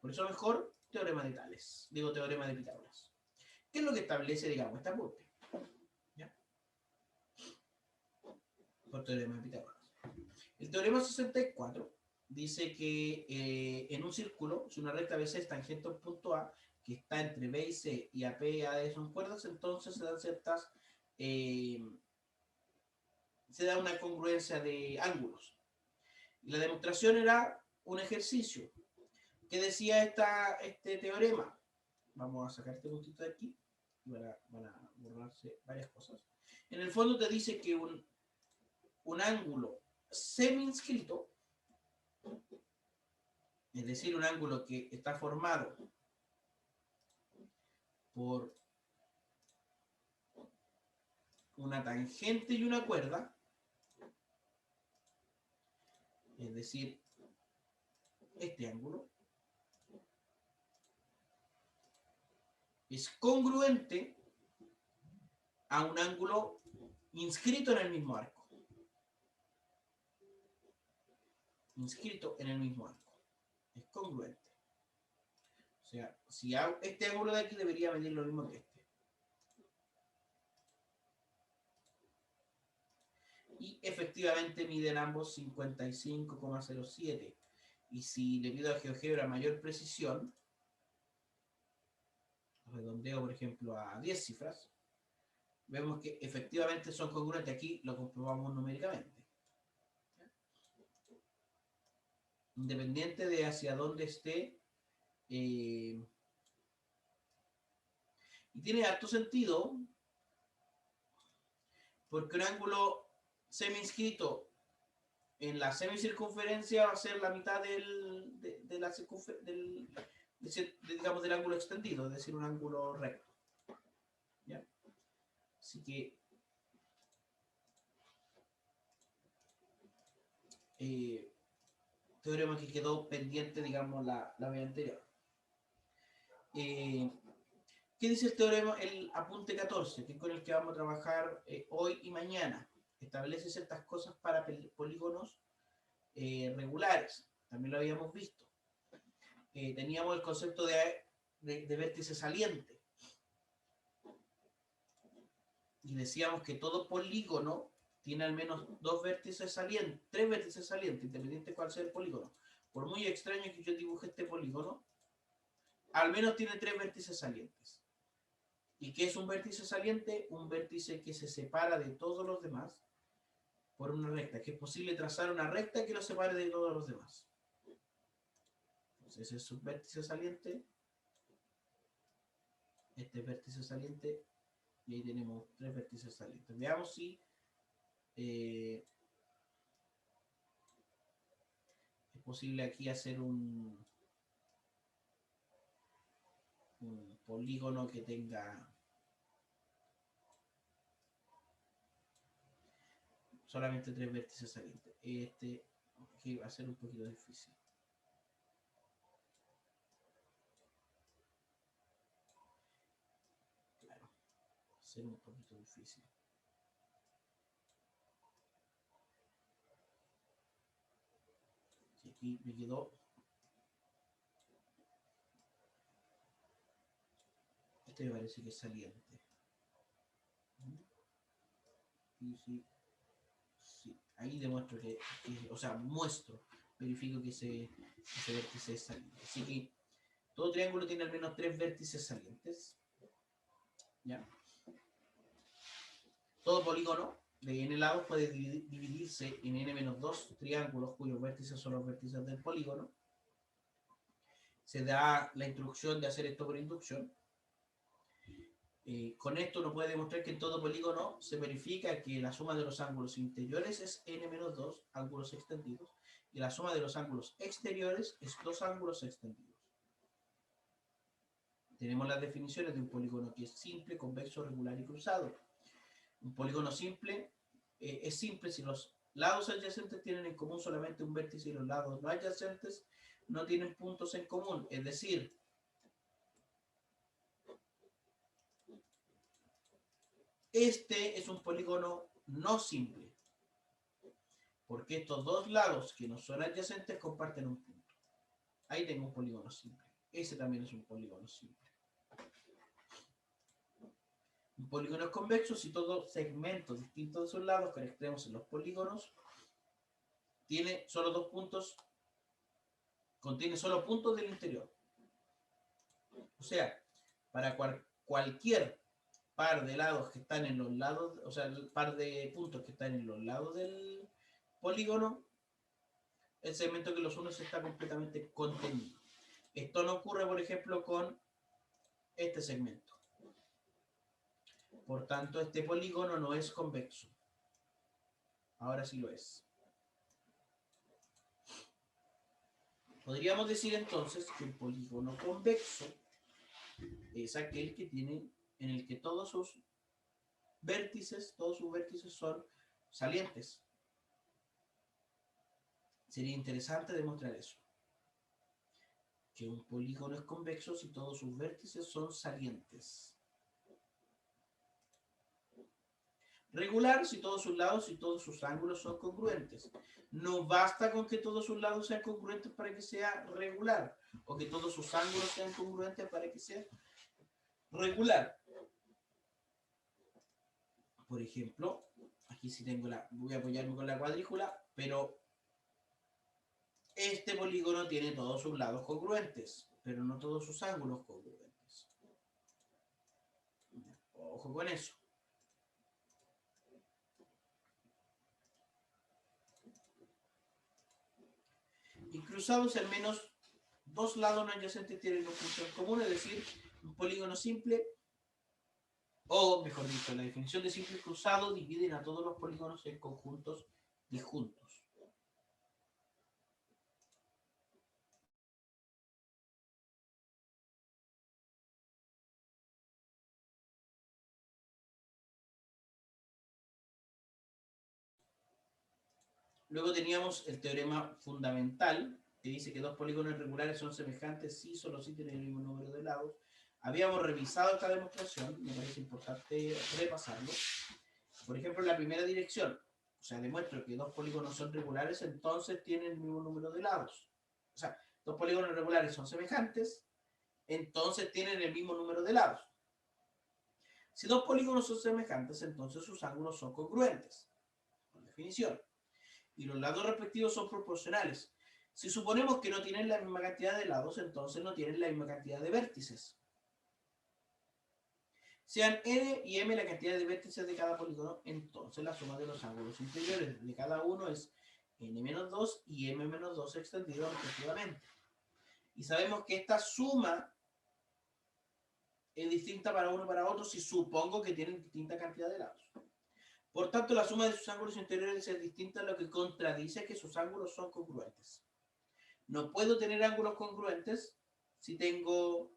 Por eso mejor teorema de Tales, digo teorema de Pitágoras. ¿Qué es lo que establece, digamos, esta apunte? ¿Ya? Por teorema de Pitágoras. El teorema 64 dice que en un círculo, si una recta BC es tangente a un punto A, que está entre B y C, y AP y AD son cuerdas, entonces se dan ciertas... se da una congruencia de ángulos. Y la demostración era un ejercicio. ¿Qué decía este teorema? Vamos a sacar este puntito de aquí. Van a borrarse varias cosas. En el fondo te dice que un ángulo semi-inscrito, es decir, un ángulo que está formado por una tangente y una cuerda, es decir, este ángulo, es congruente a un ángulo inscrito en el mismo arco. Inscrito en el mismo arco. Es congruente. O sea, si hago este ángulo de aquí, debería medir lo mismo que este. Y efectivamente miden ambos 55,07. Y si le pido a GeoGebra mayor precisión, redondeo por ejemplo a 10 cifras, vemos que efectivamente son congruentes. Aquí lo comprobamos numéricamente. Independiente de hacia dónde esté. Y tiene harto sentido, porque un ángulo semi-inscrito en la semicircunferencia va a ser la mitad de la digamos, del ángulo extendido, es decir, un ángulo recto. ¿Ya? Así que teorema que quedó pendiente, digamos, la vez anterior. ¿Qué dice el teorema? El apunte 14, que es con el que vamos a trabajar hoy y mañana. Establece ciertas cosas para polígonos regulares. También lo habíamos visto. Teníamos el concepto de vértice saliente. Y decíamos que todo polígono tiene al menos dos vértices salientes, tres vértices salientes, independiente de cuál sea el polígono. Por muy extraño que yo dibuje este polígono, al menos tiene tres vértices salientes. ¿Y qué es un vértice saliente? Un vértice que se separa de todos los demás por una recta, que es posible trazar una recta que lo separe de todos los demás. Entonces ese es un vértice saliente, este es vértice saliente, y ahí tenemos tres vértices salientes. Veamos si es posible aquí hacer un polígono que tenga solamente tres vértices salientes. Este aquí va a ser un poquito difícil. Claro, va a ser un poquito difícil. Y aquí me quedó. Este me parece que es saliente. Y sí, sí. Ahí demuestro o sea, verifico que ese vértice es saliente. Así que todo triángulo tiene al menos tres vértices salientes. ¿Ya? Todo polígono de n lados puede dividirse en n-2 triángulos cuyos vértices son los vértices del polígono. Se da la instrucción de hacer esto por inducción. Con esto uno puede demostrar que en todo polígono se verifica que la suma de los ángulos interiores es n-2 ángulos extendidos y la suma de los ángulos exteriores es 2 ángulos extendidos. Tenemos las definiciones de un polígono que es simple, convexo, regular y cruzado. Un polígono simple es simple si los lados adyacentes tienen en común solamente un vértice y los lados no adyacentes no tienen puntos en común. Es decir, este es un polígono no simple, porque estos dos lados que no son adyacentes comparten un punto. Ahí tengo un polígono simple. Ese también es un polígono simple. Un polígono es convexo si todos segmentos distintos de sus lados, con extremos en los polígonos, tiene solo dos puntos, contiene solo puntos del interior. O sea, para cualquier par de lados que están en los lados, o sea, el par de puntos que están en los lados del polígono, el segmento que los une está completamente contenido. Esto no ocurre, por ejemplo, con este segmento. Por tanto, este polígono no es convexo. Ahora sí lo es. Podríamos decir entonces que el polígono convexo es aquel que tiene, en el que todos sus vértices son salientes. Sería interesante demostrar eso. que un polígono es convexo si todos sus vértices son salientes. Regular si todos sus lados y todos sus ángulos son congruentes. No basta con que todos sus lados sean congruentes para que sea regular, o que todos sus ángulos sean congruentes para que sea regular. Por ejemplo, aquí sí tengo voy a apoyarme con la cuadrícula, pero este polígono tiene todos sus lados congruentes, pero no todos sus ángulos congruentes. Ojo con eso. Y cruzados, al menos dos lados no adyacentes tienen una función común, es decir, un polígono simple, o mejor dicho, la definición de simple cruzado dividen a todos los polígonos en conjuntos disjuntos. Luego teníamos el teorema fundamental, que dice que dos polígonos regulares son semejantes si solo si tienen el mismo número de lados. Habíamos revisado esta demostración, me parece importante repasarlo. Por ejemplo, en la primera dirección, o sea, demuestro que dos polígonos son regulares, entonces tienen el mismo número de lados. O sea, dos polígonos regulares son semejantes, entonces tienen el mismo número de lados. Si dos polígonos son semejantes, entonces sus ángulos son congruentes, por definición. Y los lados respectivos son proporcionales. Si suponemos que no tienen la misma cantidad de lados, entonces no tienen la misma cantidad de vértices. Sean n y m la cantidad de vértices de cada polígono, entonces la suma de los ángulos inferiores de cada uno es n-2 y m-2 extendidos respectivamente. Y sabemos que esta suma es distinta para uno y para otro si supongo que tienen distinta cantidad de lados. Por tanto, la suma de sus ángulos interiores es distinta, lo que contradice que sus ángulos son congruentes. No puedo tener ángulos congruentes si tengo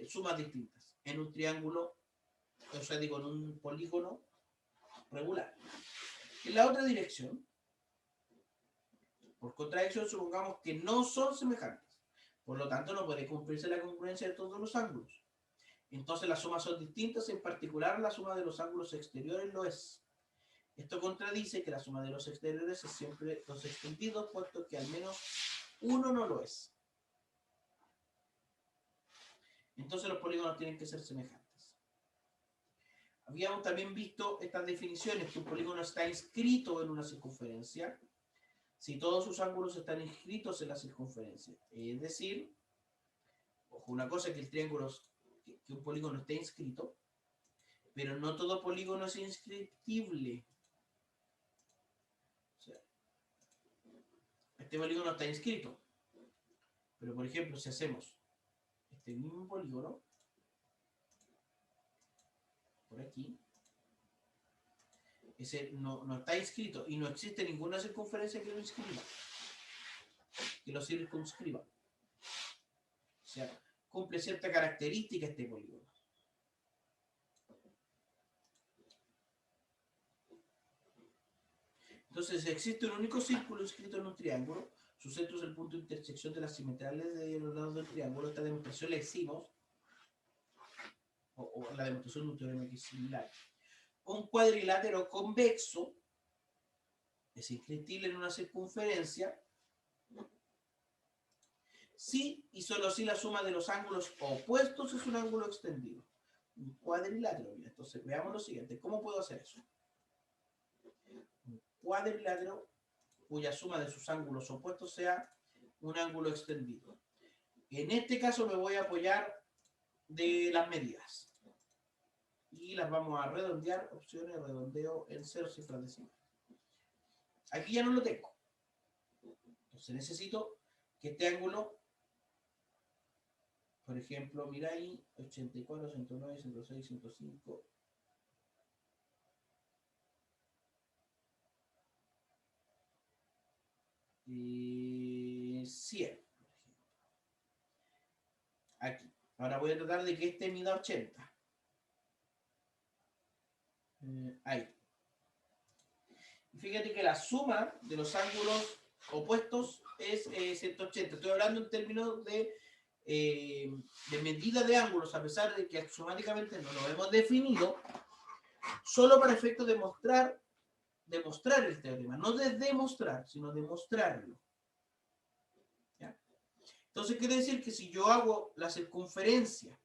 sumas distintas en un triángulo, o sea, digo, en un polígono regular. En la otra dirección, por contradicción, supongamos que no son semejantes. Por lo tanto, no puede cumplirse la congruencia de todos los ángulos. Entonces, las sumas son distintas, en particular la suma de los ángulos exteriores lo es. Esto contradice que la suma de los exteriores es siempre los extendidos, puesto que al menos uno no lo es. Entonces los polígonos tienen que ser semejantes. Habíamos también visto estas definiciones, que un polígono está inscrito en una circunferencia si todos sus ángulos están inscritos en la circunferencia. Es decir, ojo, una cosa es que el triángulo, que un polígono esté inscrito, pero no todo polígono es inscriptible. Este polígono está inscrito. Pero, por ejemplo, si hacemos este mismo polígono, por aquí, ese no está inscrito y no existe ninguna circunferencia que lo inscriba, que lo circunscriba. O sea, cumple cierta característica este polígono. Entonces, si existe un único círculo inscrito en un triángulo, su centro es el punto de intersección de las simetrales de los lados del triángulo. Esta demostración la hicimos, o la demostración de un teorema que es similar. Un cuadrilátero convexo es inscriptible en una circunferencia si y solo si la suma de los ángulos opuestos es un ángulo extendido. Un cuadrilátero. Entonces, veamos lo siguiente. ¿Cómo puedo hacer eso? Un cuadrilátero cuya suma de sus ángulos opuestos sea un ángulo extendido. En este caso me voy a apoyar de las medidas. Y las vamos a redondear, opciones, redondeo en 0 cifras decimales. Aquí ya no lo tengo. Entonces necesito que este ángulo, por ejemplo, mira ahí, 84, 109, 106, 105. Y 100. Aquí. Ahora voy a tratar de que este mida 80. Ahí. Y fíjate que la suma de los ángulos opuestos es 180. Estoy hablando en términos de de medida de ángulos, a pesar de que axiomáticamente no lo hemos definido, solo para efectos de demostrar el teorema, no de demostrar, sino demostrarlo. ¿Ya? Entonces quiere decir que si yo hago la circunferencia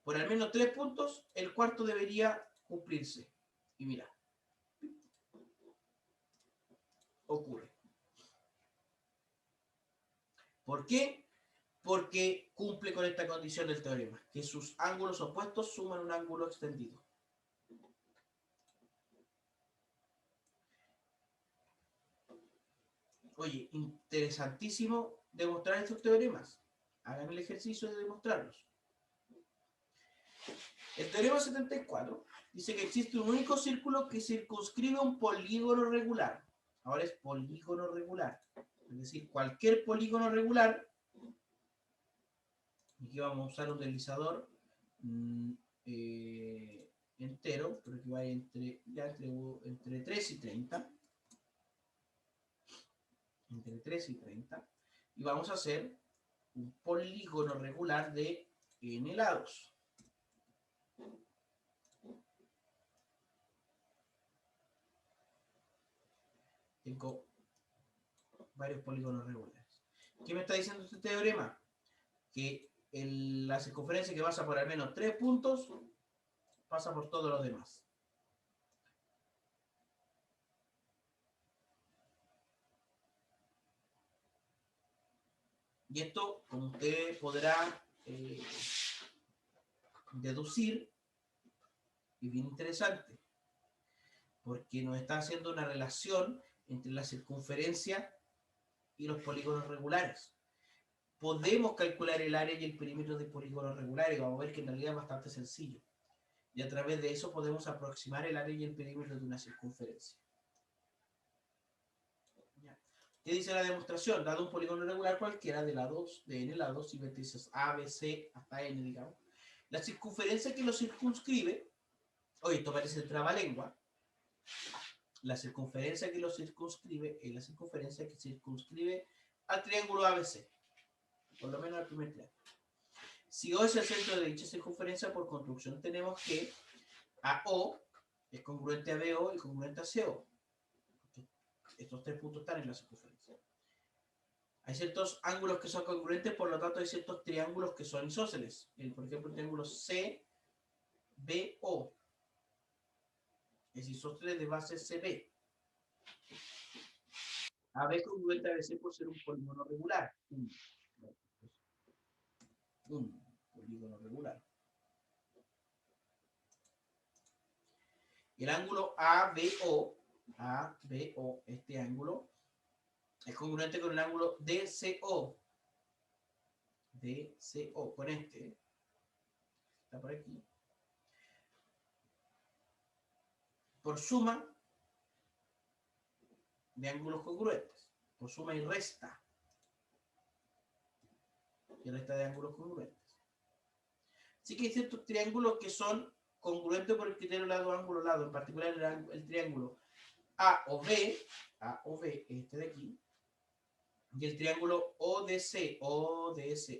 por al menos 3 puntos, el cuarto debería cumplirse. Y mira, ocurre. ¿Por qué? Porque cumple con esta condición del teorema, que sus ángulos opuestos suman un ángulo extendido. Oye, interesantísimo demostrar estos teoremas. Hagan el ejercicio de demostrarlos. El teorema 74 dice que existe un único círculo que circunscribe un polígono regular. Ahora es polígono regular. Es decir, cualquier polígono regular. Aquí vamos a usar un deslizador entero, pero que vaya entre 3 y 30. Entre 3 y 30. Y vamos a hacer un polígono regular de n lados. Tengo varios polígonos regulares. ¿Qué me está diciendo este teorema? Que la circunferencia que pasa por al menos 3 puntos pasa por todos los demás. Y esto, como usted podrá deducir, es bien interesante, porque nos está haciendo una relación entre la circunferencia y los polígonos regulares. Podemos calcular el área y el perímetro de polígonos regulares, y vamos a ver que en realidad es bastante sencillo. Y a través de eso podemos aproximar el área y el perímetro de una circunferencia. ¿Qué dice la demostración? Dado un polígono regular cualquiera de n lados y vértices A, B, C hasta n, digamos, la circunferencia que lo circunscribe, oye, esto parece el trabalengua, la circunferencia que lo circunscribe es la circunferencia que circunscribe al triángulo ABC, por lo menos al primer triángulo. Si O es el centro de dicha circunferencia, por construcción tenemos que AO es congruente a BO y congruente a CO. Estos 3 puntos están en la circunferencia. Hay ciertos ángulos que son congruentes, por lo tanto hay ciertos triángulos que son isósceles. Por ejemplo, el triángulo CBO es isósceles de base CB. AB congruente a BC por ser un polígono regular. Un polígono regular. El ángulo ABO, este ángulo, es congruente con el ángulo DCO. DCO, con este. Está por aquí. Por suma de ángulos congruentes. Por suma y resta. Y resta de ángulos congruentes. Así que hay ciertos triángulos que son congruentes por el criterio lado-ángulo-lado. En particular el triángulo A o B, este de aquí. Y el triángulo ODC,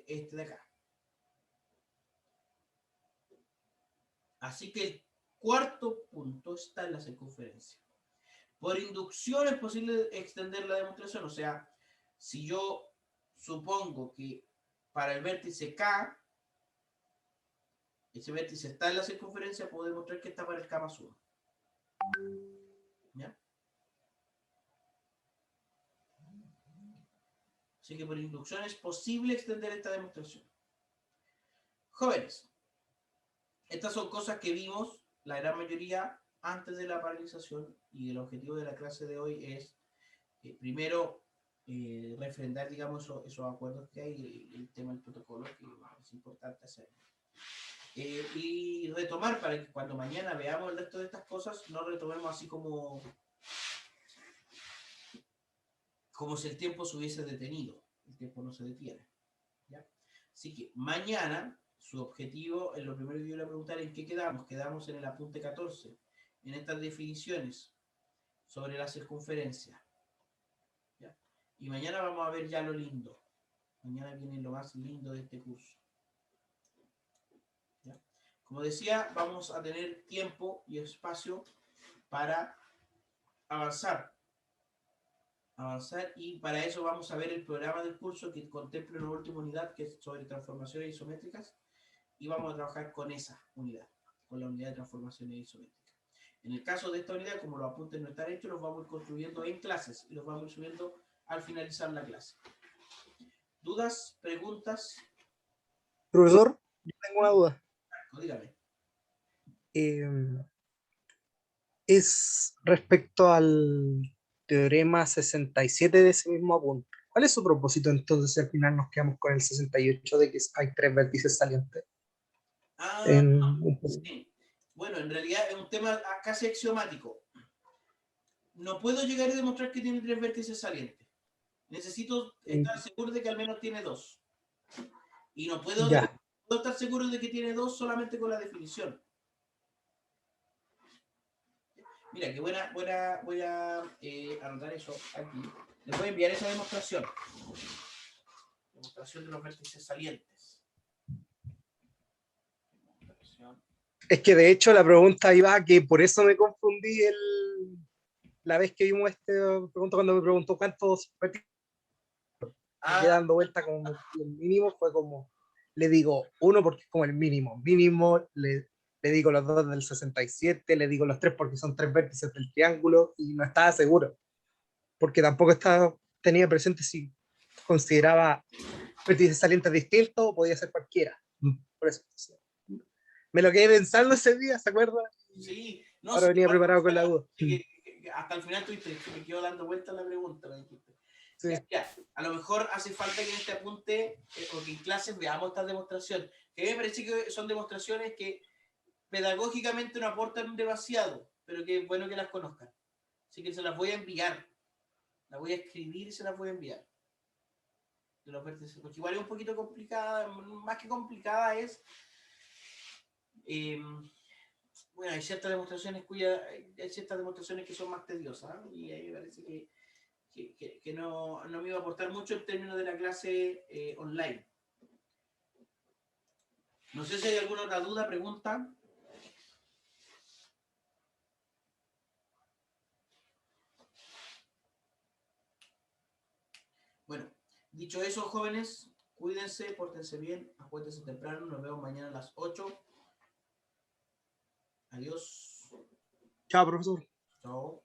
este de acá. Así que el cuarto punto está en la circunferencia. Por inducción es posible extender la demostración. O sea, si yo supongo que para el vértice K, ese vértice está en la circunferencia, puedo demostrar que está para el K más 1. ¿Ya? Así que por inducción es posible extender esta demostración. Jóvenes, estas son cosas que vimos, la gran mayoría, antes de la paralización, y el objetivo de la clase de hoy es, primero, refrendar, digamos, esos acuerdos que hay, el tema del protocolo, que es importante hacer. Y retomar para que cuando mañana veamos el resto de estas cosas, no retomemos así como si el tiempo se hubiese detenido. El tiempo no se detiene. ¿Ya? Así que mañana, su objetivo, en lo primero que yo le voy a preguntar, ¿en qué quedamos? Quedamos en el apunte 14, en estas definiciones sobre la circunferencia. ¿Ya? Y mañana vamos a ver ya lo lindo. Mañana viene lo más lindo de este curso. ¿Ya? Como decía, vamos a tener tiempo y espacio para avanzar. Y para eso vamos a ver el programa del curso que contempla una última unidad que es sobre transformaciones isométricas y vamos a trabajar con esa unidad, con la unidad de transformaciones isométricas. En el caso de esta unidad, como los apuntes no están hechos, los vamos a ir construyendo en clases y los vamos a ir subiendo al finalizar la clase. ¿Dudas? ¿Preguntas? Profesor, yo tengo una duda. Dígame. Es respecto al teorema 67 de ese mismo apunte. ¿Cuál es su propósito entonces si al final nos quedamos con el 68 de que hay 3 vértices salientes? Sí. Bueno, en realidad es un tema casi axiomático. No puedo llegar a demostrar que tiene 3 vértices salientes. Necesito estar seguro de que al menos tiene 2. Y no puedo estar seguro de que tiene 2 solamente con la definición. Mira, que voy a anotar eso aquí. Les voy a enviar esa demostración. Demostración de los vértices salientes. Es que de hecho la pregunta iba que por eso me confundí la vez que vimos pregunta cuando me preguntó cuántos vértices. Me quedé dando vuelta como el mínimo, fue como, le digo 1 porque es como el mínimo, le digo los 2 del 67, le digo los 3 porque son 3 vértices del triángulo y no estaba seguro, porque tampoco tenía presente si consideraba vértices salientes distintos o podía ser cualquiera. Por eso, me lo quedé pensando ese día, ¿se acuerda? Sí, no, ahora venía preparado con la duda. Hasta el final me quedo dando vuelta la pregunta. Sí. Ya, a lo mejor hace falta que en este apunte o que en clases veamos esta demostración, que a mí me parece que son demostraciones que pedagógicamente no aportan demasiado, pero que es bueno que las conozcan. Así que se las voy a enviar. Las voy a escribir y se las voy a enviar. De los vértices, porque igual es un poquito complicada, más que complicada es... bueno, hay ciertas demostraciones que son más tediosas, ¿eh? Y ahí me parece que no me iba a aportar mucho en términos de la clase online. No sé si hay alguna otra duda, pregunta. Bueno, dicho eso, jóvenes, cuídense, pórtense bien, acuérdense temprano, nos vemos mañana a las 8. Adiós. Chao, profesor. Chao.